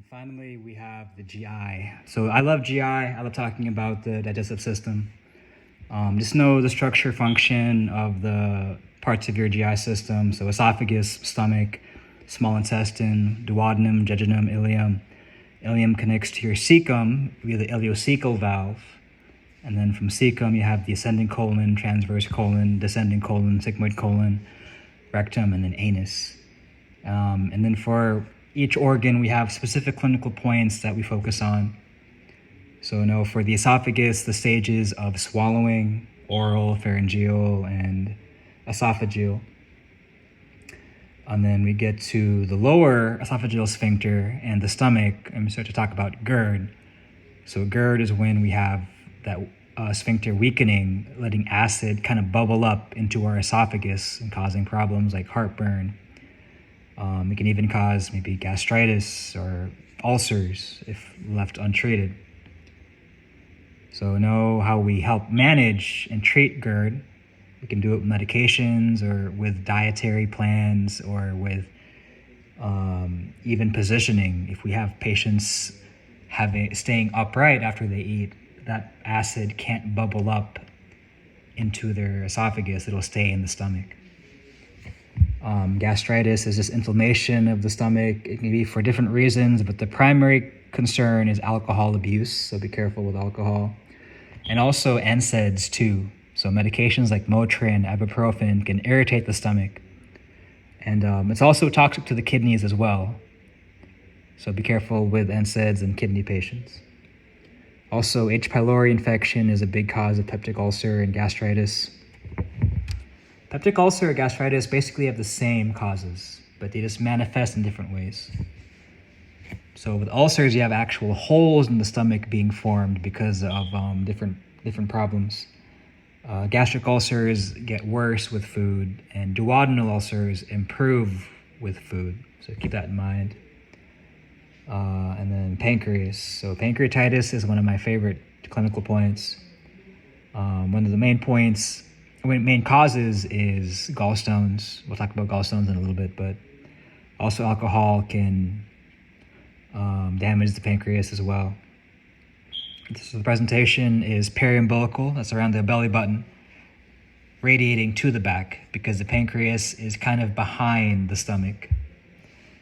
Finally, we have the GI. So I love GI. I love talking about the digestive system. Just know the structure function of the parts of your GI system. So esophagus, stomach, small intestine, duodenum, jejunum, ileum. Ileum connects to your cecum via the ileocecal valve. And then from cecum, you have the ascending colon, transverse colon, descending colon, sigmoid colon, rectum, and then anus. And then for each organ, we have specific clinical points that we focus on. So for the esophagus, the stages of swallowing, oral, pharyngeal, and esophageal. And then we get to the lower esophageal sphincter and the stomach, and we start to talk about GERD. So GERD is when we have that sphincter weakening, letting acid kind of bubble up into our esophagus and causing problems like heartburn. It can even cause maybe gastritis or ulcers if left untreated. So know how we help manage and treat GERD. We can do it with medications or with dietary plans or with even positioning. If we have patients staying upright after they eat, that acid can't bubble up into their esophagus. It'll stay in the stomach. Gastritis is just inflammation of the stomach. It can be for different reasons, but the primary concern is alcohol abuse, so be careful with alcohol. And also NSAIDs too. So medications like Motrin, ibuprofen can irritate the stomach. And it's also toxic to the kidneys as well. So be careful with NSAIDs in kidney patients. Also, H. pylori infection is a big cause of peptic ulcer and gastritis. Peptic ulcer or gastritis basically have the same causes, but they just manifest in different ways. So with ulcers, you have actual holes in the stomach being formed because of different problems. Gastric ulcers get worse with food, and duodenal ulcers improve with food. So keep that in mind. And then pancreas. So pancreatitis is one of my favorite clinical points. One of the main causes is gallstones. We'll talk about gallstones in a little bit, but also alcohol can damage the pancreas as well. So the presentation is periumbilical, that's around the belly button, radiating to the back because the pancreas is kind of behind the stomach.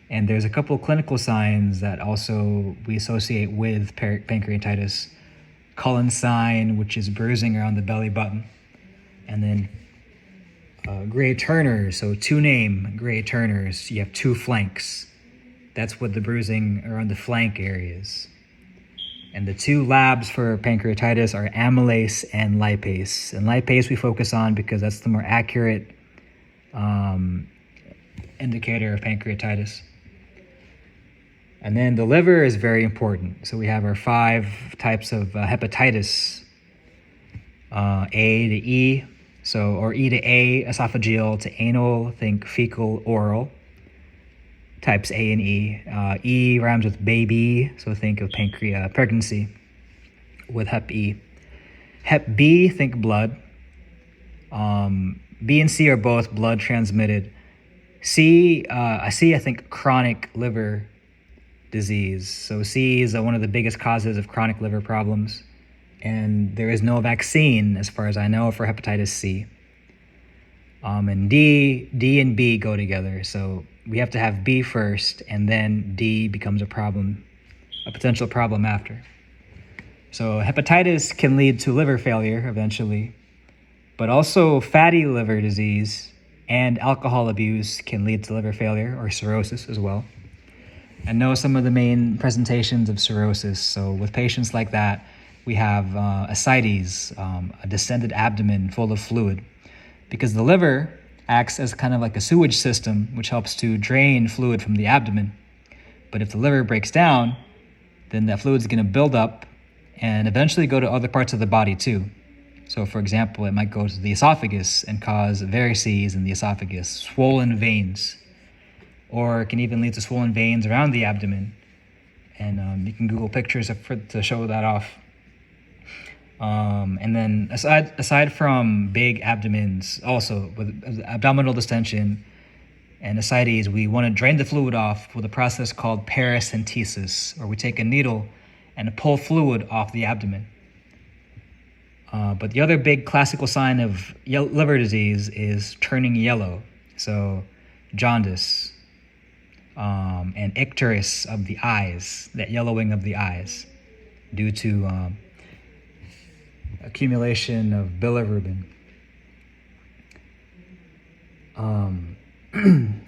And there's a couple of clinical signs that also we associate with pancreatitis. Cullen sign, which is bruising around the belly button. And then Gray Turners, so two-name Gray Turners, you have two flanks. That's what the bruising around the flank areas. And the two labs for pancreatitis are amylase and lipase. And lipase we focus on because that's the more accurate indicator of pancreatitis. And then the liver is very important. So we have our 5 types of hepatitis, A to E, or E to A, esophageal to anal, think fecal, oral, types A and E. E rhymes with baby, so think of pregnancy with Hep E. Hep B, think blood. B and C are both blood transmitted. I think chronic liver disease. So C is one of the biggest causes of chronic liver problems. And there is no vaccine, as far as I know, for hepatitis C. And D and B go together. So we have to have B first, and then D becomes a potential problem after. So hepatitis can lead to liver failure eventually, but also fatty liver disease and alcohol abuse can lead to liver failure or cirrhosis as well. And know some of the main presentations of cirrhosis. So with patients like that, we have ascites, a distended abdomen full of fluid, because the liver acts as kind of like a sewage system, which helps to drain fluid from the abdomen. But if the liver breaks down, then that fluid is going to build up and eventually go to other parts of the body too. So for example, it might go to the esophagus and cause varices in the esophagus, swollen veins, or it can even lead to swollen veins around the abdomen. And you can Google pictures to show that off. And then aside from big abdomens, also with abdominal distension, And ascites, we want to drain the fluid off with a process called paracentesis, where we take a needle and pull fluid off the abdomen. But the other big classical sign of liver disease is turning yellow. So jaundice, and icterus of the eyes, that yellowing of the eyes, due to accumulation of bilirubin.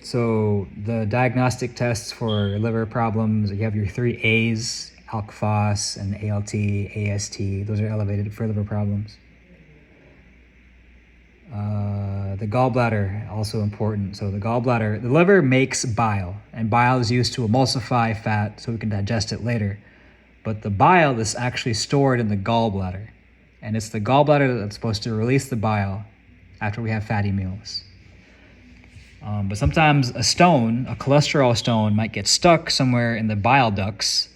So the diagnostic tests for liver problems, you have your 3 A's, ALK Phos and ALT, AST. Those are elevated for liver problems. The gallbladder, also important. So the liver makes bile, and bile is used to emulsify fat so we can digest it later. But the bile is actually stored in the gallbladder, and it's the gallbladder that's supposed to release the bile after we have fatty meals. But sometimes a cholesterol stone, might get stuck somewhere in the bile ducts,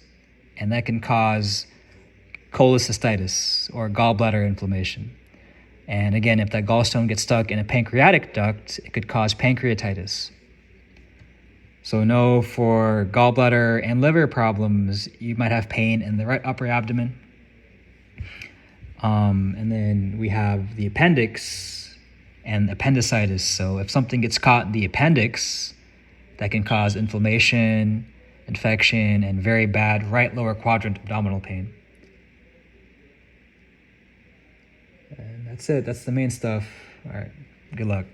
and that can cause cholecystitis or gallbladder inflammation. And again, if that gallstone gets stuck in a pancreatic duct, it could cause pancreatitis. So know for gallbladder and liver problems, you might have pain in the right upper abdomen. And then we have the appendix and appendicitis. So if something gets caught in the appendix, that can cause inflammation, infection, and very bad right lower quadrant abdominal pain. And that's it. That's the main stuff. All right. Good luck.